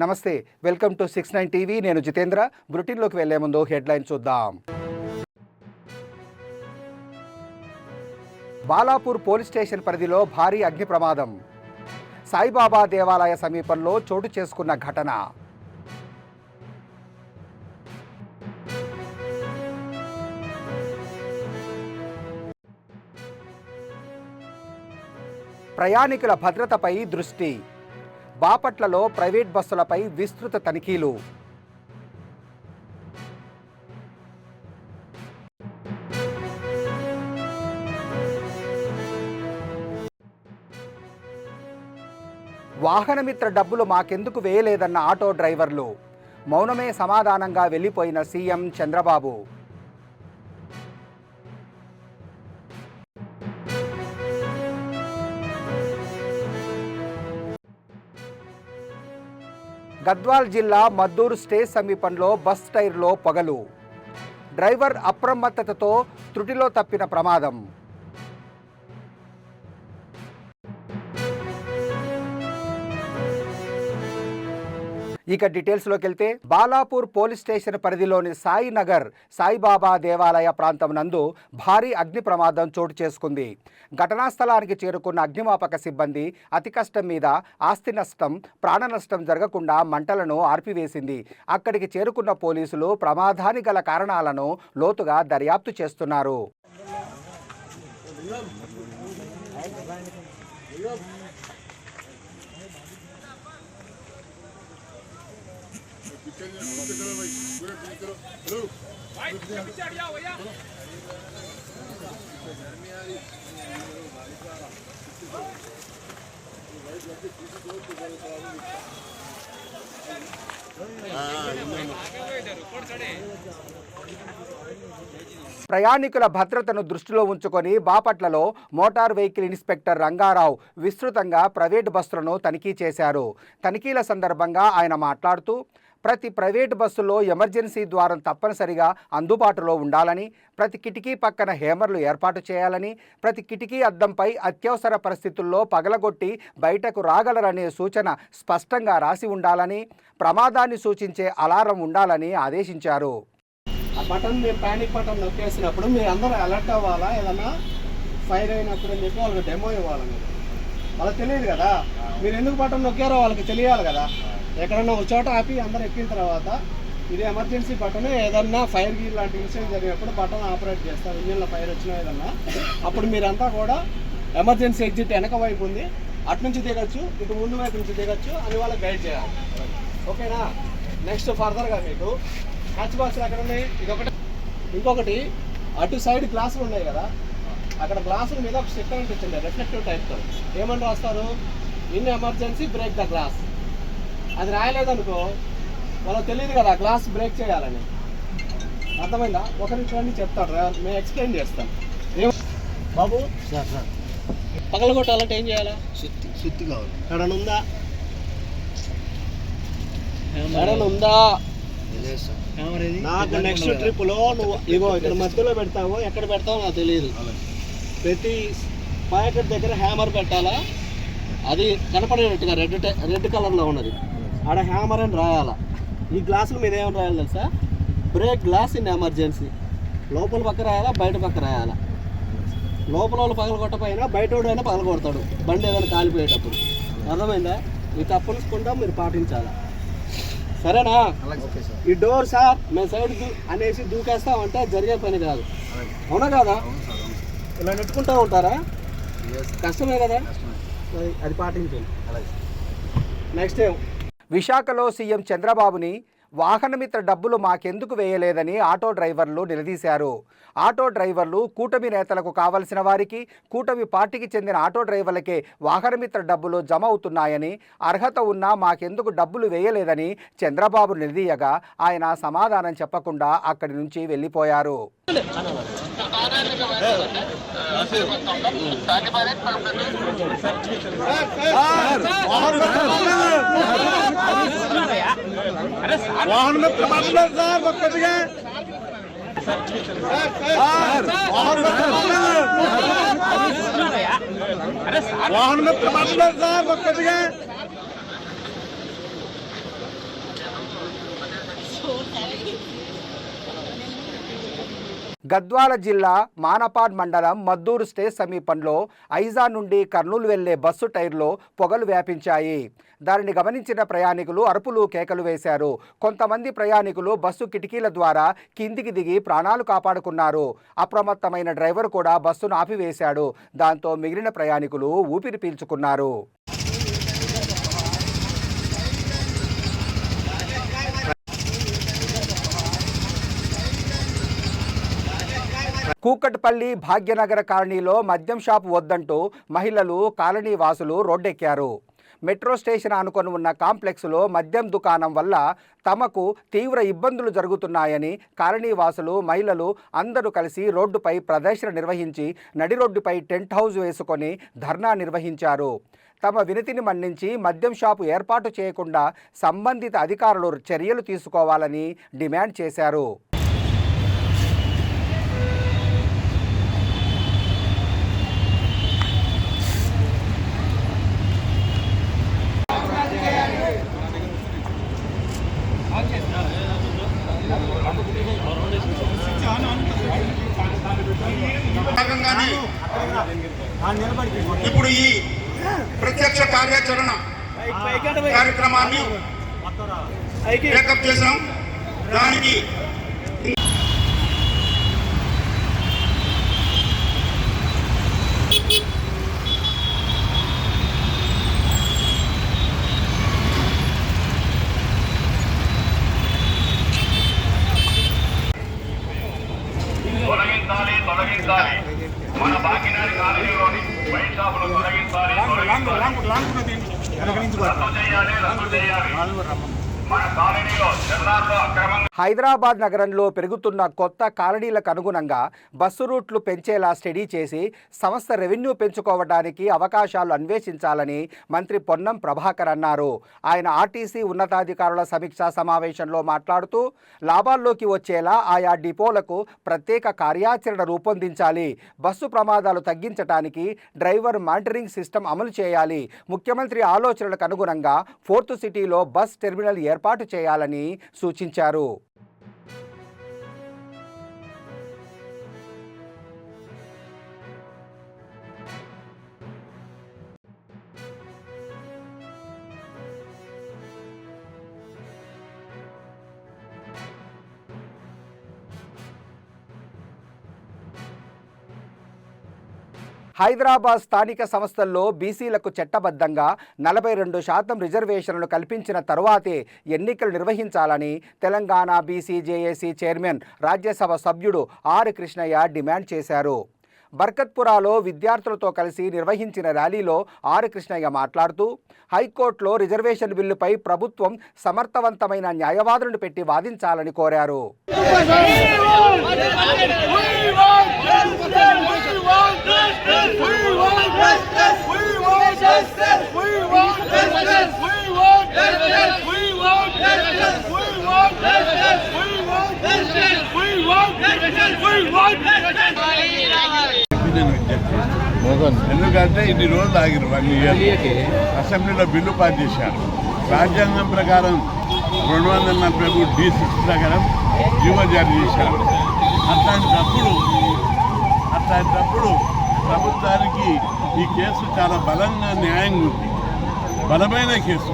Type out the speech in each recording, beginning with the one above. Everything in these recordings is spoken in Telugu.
నమస్తే, వెల్కమ్ టు 69 టీవీ. నేను జితేంద్ర. బులెటిన్లోకి వెళ్లే ముందు హెడ్లైన్ చూద్దాం. బాలాపూర్ పోలీస్ స్టేషన్ పరిధిలో భారీ అగ్ని ప్రమాదం. సాయిబాబా దేవాలయ సమీపంలో చోటు చేసుకున్న ఘటన. ప్రయాణికుల భద్రతపై దృష్టి. బాపట్లలో ప్రైవేట్ బస్సులపై విస్తృత తనిఖీలు. వాహనమిత్ర డబ్బులు మాకెందుకు వేయలేదన్న ఆటో డ్రైవర్లు. మౌనమే సమాధానంగా వెళ్లిపోయిన సీఎం చంద్రబాబు. గద్వాల్ జిల్లా మద్దూరు స్టేజ్ సమీపంలో బస్ టైర్లో పొగలు. డ్రైవర్ అప్రమత్తతతో త్రుటిలో తప్పిన ప్రమాదం. ఇక డీటెయిల్స్లోకి వెళ్తే, బాలాపూర్ పోలీస్ స్టేషన్ పరిధిలోని సాయినగర్ సాయిబాబా దేవాలయ ప్రాంతం నందు భారీ అగ్ని ప్రమాదం చోటు చేసుకుంది. ఘటనా స్థలానికి చేరుకున్న అగ్నిమాపక సిబ్బంది అతి కష్టం మీద ఆస్తి నష్టం, ప్రాణ నష్టం జరగకుండా మంటలను ఆర్పివేసింది. అక్కడికి చేరుకున్న పోలీసులు ప్రమాదానికి గల కారణాలను లోతుగా దర్యాప్తు చేస్తున్నారు. ప్రయాణికుల భద్రతను దృష్టిలో ఉంచుకొని బాపట్లలో మోటార్ వెహికల్ ఇన్స్పెక్టర్ రంగారావు విస్తృతంగా ప్రైవేటు బస్సులను తనిఖీ చేశారు. తనిఖీల సందర్భంగా ఆయన మాట్లాడుతూ, ప్రతి ప్రైవేటు బస్సులో ఎమర్జెన్సీ ద్వారం తప్పనిసరిగా అందుబాటులో ఉండాలని, ప్రతి కిటికీ పక్కన హేమర్లు ఏర్పాటు చేయాలని, ప్రతి కిటికీ అద్దంపై అత్యవసర పరిస్థితుల్లో పగలగొట్టి బయటకు రాగలరనే సూచన స్పష్టంగా రాసి ఉండాలని, ప్రమాదాన్ని సూచించే అలారం ఉండాలని ఆదేశించారు. ఆ బటన్ మీరు పానిక్ బటన్ నొక్కేసినప్పుడు మీరు అందరూ అలర్ట్ అవ్వాలా, ఏదన్నా ఫైర్ అయినప్పుడు అని చెప్పి వాళ్ళకి డెమో ఇవ్వాలి. మీరు వాళ్ళకి తెలియదు కదా, మీరు ఎందుకు బటన్ నొక్కారో వాళ్ళకి తెలియాలి కదా. ఎక్కడన్నా ఒక చోట ఆపి అందరూ ఎక్కిన తర్వాత ఇది ఎమర్జెన్సీ బటన్, ఏదన్నా ఫైర్ గీర్ లాంటి ఇన్సిడెంట్ జరిగినప్పుడు బటన్ ఆపరేట్ చేస్తారు. ఇంజిన్లో ఫైర్ వచ్చినా ఏదన్నా, అప్పుడు మీరంతా కూడా ఎమర్జెన్సీ ఎగ్జిట్ వెనక వైపు ఉంది, అటు నుంచి దిగచ్చు, ఇటు ముందు వైపు నుంచి దిగచ్చు అని వాళ్ళకి గైడ్ చేయాలి. ఓకేనా? నెక్స్ట్ ఫర్దర్గా మీకు హ్యాచ్ బాక్స్లు ఎక్కడ ఉన్నాయి, ఇదొకటి. ఇంకొకటి అటు సైడ్ గ్లాసులు ఉన్నాయి కదా, అక్కడ గ్లాసుల మీద ఒక స్టిక్కర్ అంటించండి రిఫ్లెక్టివ్ టైప్తో. ఏమని రాస్తారు? In emergency break the glass. అది రాయలేదనుకో వాళ్ళకి తెలియదు కదా గ్లాస్ బ్రేక్ చేయాలని. అర్థమైందా? ఒక నిమిషం చెప్తాడు, మేము ఎక్స్ప్లెయిన్ చేస్తాం. బాబు సార్ సార్ పగలగొట్టాలంటే ఏం చేయాలా? సుత్తి కావాలి. ఎక్కడన్నా ఉందా? ఎక్కడన్నా ఉందా? నాకు నెక్స్ట్ ట్రిప్లో నువ్వు ఇగో ఇక్కడ మధ్యలో పెడతావో ఎక్కడ పెడతావో నాకు తెలియదు. ప్రతి ప్యాకెట్ దగ్గర హ్యామర్ పెట్టాలా, అది కనపడేటట్టుగా రెడ్ కలర్లో ఉన్నది, ఆడ హ్యామర్ అని రాయాలా. ఈ గ్లాసుల మీద ఏమని రాయాలి తెలుసా? Break glass in emergency. లోపల పక్క రాయాలా, బయట పక్క రాయాలా. లోపల వాళ్ళు పగలగొట్టపోయినా బయట అయినా పగలగొడతాడు బండి ఏదైనా కాలిపోయేటప్పుడు. అర్థమైందా? ఈ తప్పనిసకుండా మీరు పాటించాలా. సరేనా? ఈ డోర్ సార్ మేము సైడ్ అనేసి దూకేస్తామంటే జరిగే పని కాదు. అవునా కాదా? ఇలా నెట్టుకుంటూ ఉంటారా? కష్టమే కదా, అది పాటించండి. నెక్స్ట్ విశాఖలో సీఎం చంద్రబాబుని వాహనమిత్ర డబ్బులు మాకెందుకు వేయలేదని ఆటో డ్రైవర్లు నిలదీశారు. ఆటో డ్రైవర్లు కూటమి నేతలకు కావలసిన వారికి, కూటమి పార్టీకి చెందిన ఆటో డ్రైవర్లకే వాహనమిత్ర డబ్బులు జమ అవుతున్నాయని, అర్హత ఉన్నా మాకెందుకు డబ్బులు వేయలేదని చంద్రబాబు నిలదీయగా ఆయన సమాధానం చెప్పకుండా అక్కడి నుంచి వెళ్ళిపోయారు. గద్వాల జిల్లా మానపాడ్ మండలం మద్దూరు స్టేజ్ సమీపంలో ఐజా నుండి కర్నూలు వెళ్లే బస్సు టైర్లో పొగలు వ్యాపించాయి. దానిని గమనించిన ప్రయాణికులు అరుపులు కేకలు వేశారు. కొంతమంది ప్రయాణికులు బస్సు కిటికీల ద్వారా కిందికి దిగి ప్రాణాలు కాపాడుకున్నారు. అప్రమత్తమైన డ్రైవర్ కూడా బస్సును ఆపివేశాడు. దాంతో మిగిలిన ప్రయాణికులు ఊపిరి పీల్చుకున్నారు. కూకట్పల్లి భాగ్యనగర కాలనీలో మద్యం షాపు వద్దంటూ మహిళలు కాలనీ వాసులు రోడ్డెక్కారు. మెట్రో స్టేషన్ ఆనుకొని ఉన్న కాంప్లెక్స్లో మద్యం దుకాణం వల్ల తమకు తీవ్ర ఇబ్బందులు జరుగుతున్నాయని కాలనీ వాసులు మహిళలు అందరూ కలిసి రోడ్డుపై ప్రదర్శన నిర్వహించి నడి రోడ్డుపై టెంట్ హౌస్ వేసుకొని ధర్నా నిర్వహించారు. తమ వినతిని మన్నించి మద్యం షాపు ఏర్పాటు చేయకుండా సంబంధిత అధికారులు చర్యలు తీసుకోవాలని డిమాండ్ చేశారు. ఇప్పుడు ఈ ప్రత్యక్ష కార్యాచరణ కార్యక్రమాన్ని టేకప్ చేశాం. దానికి తొలగించాలి. మన బాకినారి కాలనీలోని వైన్ షాపులు తొలగించాలి. రద్దు చేయాలి. మన కాలనీలో జల్లాల్లో అక్రమంగా హైదరాబాద్ నగరంలో పెరుగుతున్న కొత్త కాలనీలకు అనుగుణంగా బస్సు రూట్లు పెంచేలా స్టడీ చేసి సంస్థ రెవెన్యూ పెంచుకోవడానికి అవకాశాలు అన్వేషించాలని మంత్రి పొన్నం ప్రభాకర్ అన్నారు. ఆయన ఆర్టీసీ ఉన్నతాధికారుల సమీక్షా సమావేశంలో మాట్లాడుతూ లాభాల్లోకి వచ్చేలా ఆయా డిపోలకు ప్రత్యేక కార్యాచరణ రూపొందించాలి. బస్సు ప్రమాదాలు తగ్గించడానికి డ్రైవర్ మానిటరింగ్ సిస్టమ్ అమలు చేయాలి. ముఖ్యమంత్రి ఆలోచనలకు అనుగుణంగా 4th సిటీలో బస్ టెర్మినల్ ఏర్పాటు చేయాలని సూచించారు. హైదరాబాద్ స్థానిక సంస్థల్లో బీసీలకు చట్టబద్ధంగా 42% రిజర్వేషన్లను కల్పించిన తరువాతే ఎన్నికలు నిర్వహించాలని Telangana BC JAC chairman Rajya Sabha సభ్యుడు ఆర్ కృష్ణయ్య డిమాండ్ చేశారు. బర్కత్పురాలో విద్యార్థులతో కలిసి నిర్వహించిన ర్యాలీలో ఆర్ కృష్ణయ్య మాట్లాడుతూ హైకోర్టులో రిజర్వేషన్ బిల్లుపై ప్రభుత్వం సమర్థవంతమైన న్యాయవాదులను పెట్టి వాదించాలని కోరారు. ఎందుకంటే ఇన్ని రోజులు ఆగిరు 1 year అసెంబ్లీలో బిల్లు పాస్ చేశారు. రాజ్యాంగం ప్రకారం 243D6 ప్రకారం జీవో జారీ చేశారు. అట్లాంటప్పుడు ప్రభుత్వానికి ఈ కేసు చాలా బలంగా న్యాయంగా ఉంది, బలమైన కేసు.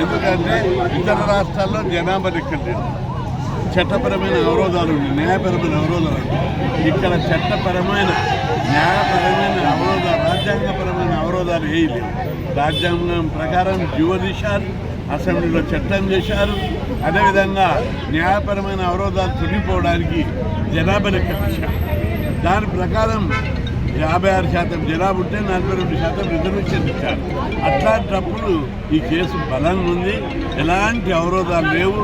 ఎందుకంటే ఇతర రాష్ట్రాల్లో జనాభా లెక్కలేదు, చట్టపరమైన అవరోధాలు ఉన్నాయి, న్యాయపరమైన అవరోధాలు ఉన్నాయి. ఇక్కడ చట్టపరమైన న్యాయపరమైన అవరోధాలు, రాజ్యాంగపరమైన అవరోధాలు ఏవి లేవు. రాజ్యాంగం ప్రకారం జీవో తీశారు, అసెంబ్లీలో చట్టం చేశారు. అదేవిధంగా న్యాయపరమైన అవరోధాలు తొలగిపోవడానికి జనాభా లెక్క తీశారు. దాని ప్రకారం 56% జనాభా ఉంటే 42% రిజర్వేషన్ ఇచ్చారు. అట్లాంటప్పుడు ఈ కేసు బలంగా ఉంది, ఎలాంటి అవరోధాలు లేవు.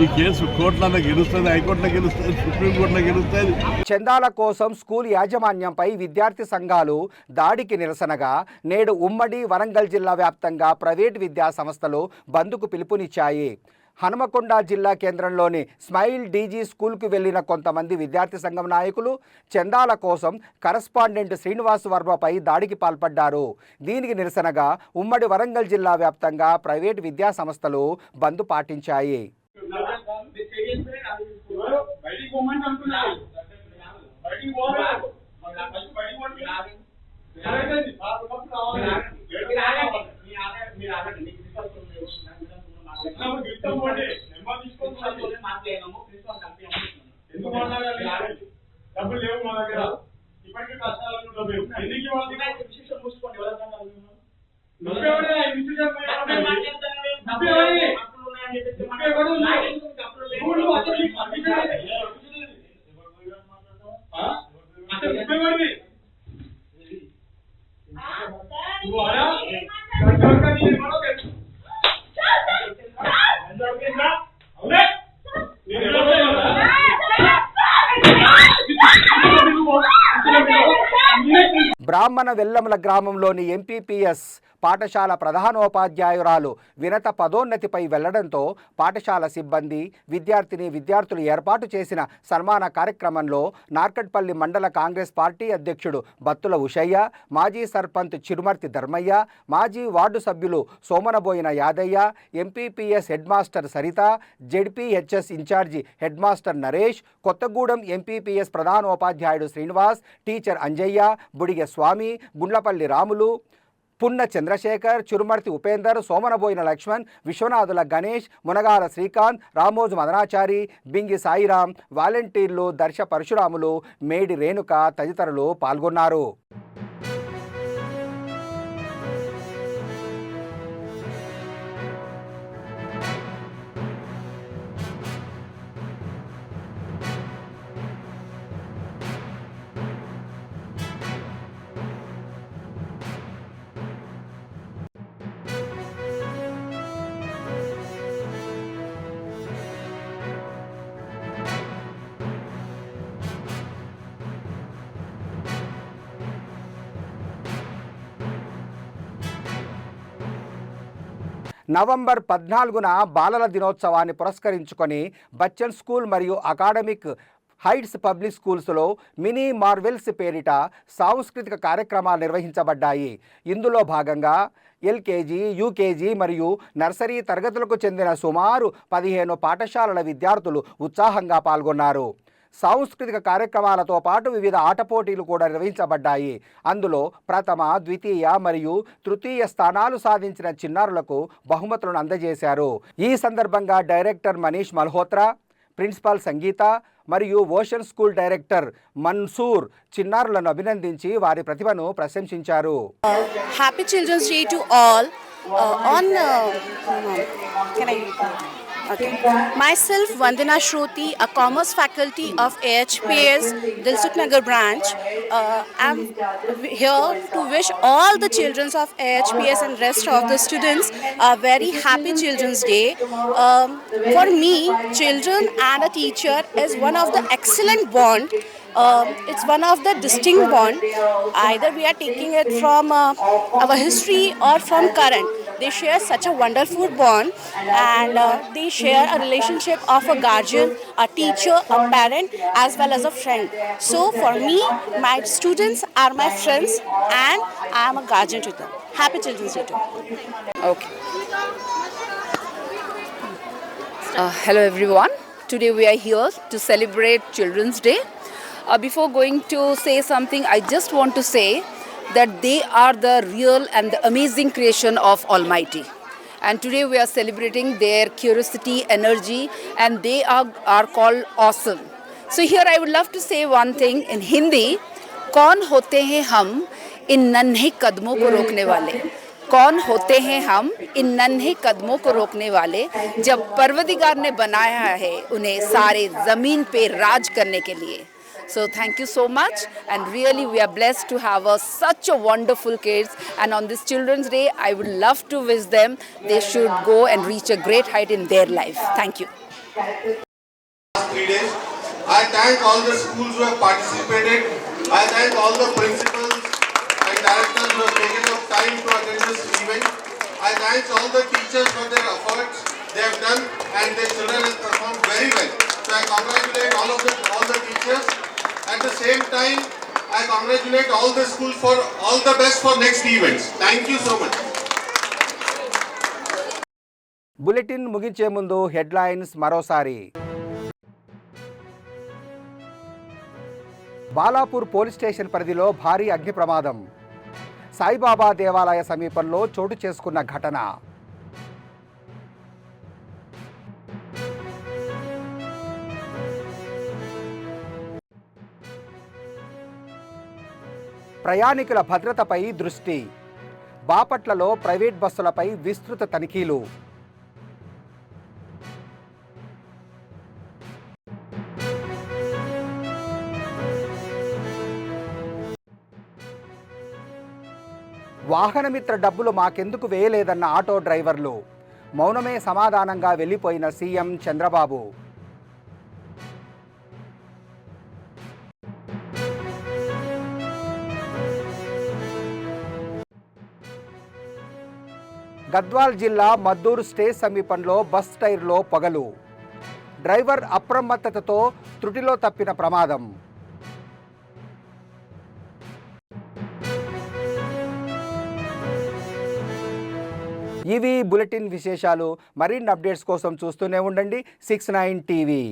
ఈ కేసు కోర్టులలో గెలుస్తుంది, హైకోర్టులో గెలుస్తుంది, సుప్రీంకోర్టులో గెలుస్తుంది. చందాల కోసం స్కూల్ యాజమాన్యంపై విద్యార్థి సంఘాలు దాడికి నిరసనగా నేడు ఉమ్మడి వరంగల్ జిల్లా వ్యాప్తంగా ప్రైవేటు విద్యా సంస్థలు బంద్కు పిలుపునిచ్చాయి. హనుమకొండ జిల్లా కేంద్రంలోని స్మైల్ డీజీ స్కూల్కు వెళ్లిన కొంతమంది విద్యార్థి సంఘం నాయకులు చందాల కోసం కరస్పాండెంట్ శ్రీనివాస్ వర్మపై దాడికి పాల్పడ్డారు. దీనికి నిరసనగా ఉమ్మడి వరంగల్ జిల్లా వ్యాప్తంగా ప్రైవేటు విద్యా సంస్థలు బంద్ పాటించాయి. డబ్బులు లేవు మా దగ్గర ఇప్పటికీ కష్టాలు బ్రాహ్మణ వెల్లముల గ్రామంలోని ఎంపీపీఎస్ పాఠశాల ప్రధానోపాధ్యాయురాలు వినత పదోన్నతిపై వెళ్లడంతో పాఠశాల సిబ్బంది విద్యార్థులు ఏర్పాటు చేసిన సన్మాన కార్యక్రమంలో నార్కట్పల్లి మండల కాంగ్రెస్ పార్టీ అధ్యక్షుడు బత్తుల ఉషయ్య, మాజీ సర్పంచ్ చిరుమర్తి ధర్మయ్య, మాజీ వార్డు సభ్యులు Somanaboina Yadaiah, MPPS head master Saritha, ZPHS incharge head master Naresh, Kothagudem MPPS ప్రధానోపాధ్యాయుడు శ్రీనివాస్, టీచర్ అంజయ్య, బుడిగె స్వామి, గుండ్లపల్లి రాములు, పున్న చంద్రశేఖర్, చురుమర్తి ఉపేందర్, సోమనబోయిన లక్ష్మణ్, విశ్వనాథుల గణేష్, మునగాల శ్రీకాంత్, రామోజు మదనాచారి, బింగి సాయిరాం, వాలంటీర్లు దర్శ పరశురాములు, మేడి రేణుక తదితరులు పాల్గొన్నారు. నవంబర్ 14న బాలల దినోత్సవాన్ని పురస్కరించుకొని బచ్చన్ స్కూల్ మరియు అకాడమిక్ హైట్స్ పబ్లిక్ స్కూల్స్లో మినీ మార్వెల్స్ పేరిట సాంస్కృతిక కార్యక్రమాలు నిర్వహించబడ్డాయి. ఇందులో భాగంగా ఎల్కేజీ, యూకేజీ మరియు నర్సరీ తరగతులకు చెందిన సుమారు 15 పాఠశాలల విద్యార్థులు ఉత్సాహంగా పాల్గొన్నారు. సాంస్కృతిక కార్యక్రమాలతో పాటు వివిధ ఆట పోటీలు కూడా నిర్వహించబడ్డాయి. అందులో ప్రథమ, ద్వితీయ మరియు తృతీయ స్థానాలు సాధించిన చిన్నారులకు బహుమతులను అందజేశారు. ఈ సందర్భంగా డైరెక్టర్ మనీష్ మల్హోత్రా, ప్రిన్సిపాల్ సంగీత మరియు ఓషన్ స్కూల్ డైరెక్టర్ మన్సూర్ చిన్నారులను అభినందించి వారి ప్రతిభను ప్రశంసించారు. Happy children's day to all. Okay. Myself, Vandana Shruti, a commerce faculty of AHPS, Dilsukh Nagar branch. I'm here to wish all the children of AHPS and rest of the students a very happy Children's Day. For me, children and a teacher is one of the excellent bond. It's one of the distinct bond. Either we are taking it from our history or from current. They share such a wonderful bond, and they share a relationship of a guardian, a teacher, a parent, as well as a friend. So for me, my students are my friends, and I am a guardian to them. Happy Children's Day too. Okay. Hello everyone. Today we are here to celebrate Children's Day. Before going to say something, I just want to say that they are the real and the amazing creation of Almighty. And today we are celebrating their curiosity, energy, and they are called awesome. So here I would love to say one thing in Hindi. कौन होते हैं हम इन नन्हे कदमों को रोकने वाले? कौन होते हैं हम इन नन्हे कदमों को रोकने वाले? जब परवरदिगार ने बनाया है उन्हें सारे ज़मीन पे राज करने के लिए. So thank you so much, and really we are blessed to have such a wonderful kids, and on this Children's Day I would love to wish them they should go and reach a great height in their life. Thank you. 3 days. I thank all the schools who have participated. I thank all the principals and directors who have taken up time to attend this event. I thank all the teachers for their efforts they have done, and their children have performed very well. So I congratulate all the teachers. At the same time, I congratulate all the schools for all the best for next events. Thank you so much. Bulletin ముగించే ముందు హెడ్లైన్స్ మరోసారి. బాలాపూర్ పోలీస్ స్టేషన్ పరిధిలో భారీ అగ్ని ప్రమాదం. సాయిబాబా దేవాలయ సమీపంలో చోటు చేసుకున్న ఘటన. ప్రయాణికుల భద్రతపై దృష్టి. బాపట్లలో ప్రైవేట్ బస్సులపై విస్తృత తనిఖీలు. వాహనమిత్ర డబ్బులు మాకెందుకు వేయలేదన్న ఆటో డ్రైవర్లు. మౌనమే సమాధానంగా వెళ్ళిపోయిన సీఎం చంద్రబాబు. గద్వాల్ జిల్లా మద్దూరు స్టేజ్ సమీపంలో బస్ టైర్లో పొగలు. డ్రైవర్ అప్రమత్తతతో త్రుటిలో తప్పిన ప్రమాదం. ఇవి బులెటిన్ విశేషాలు. మరిన్ని అప్డేట్స్ కోసం చూస్తూనే ఉండండి 69 టీవీ.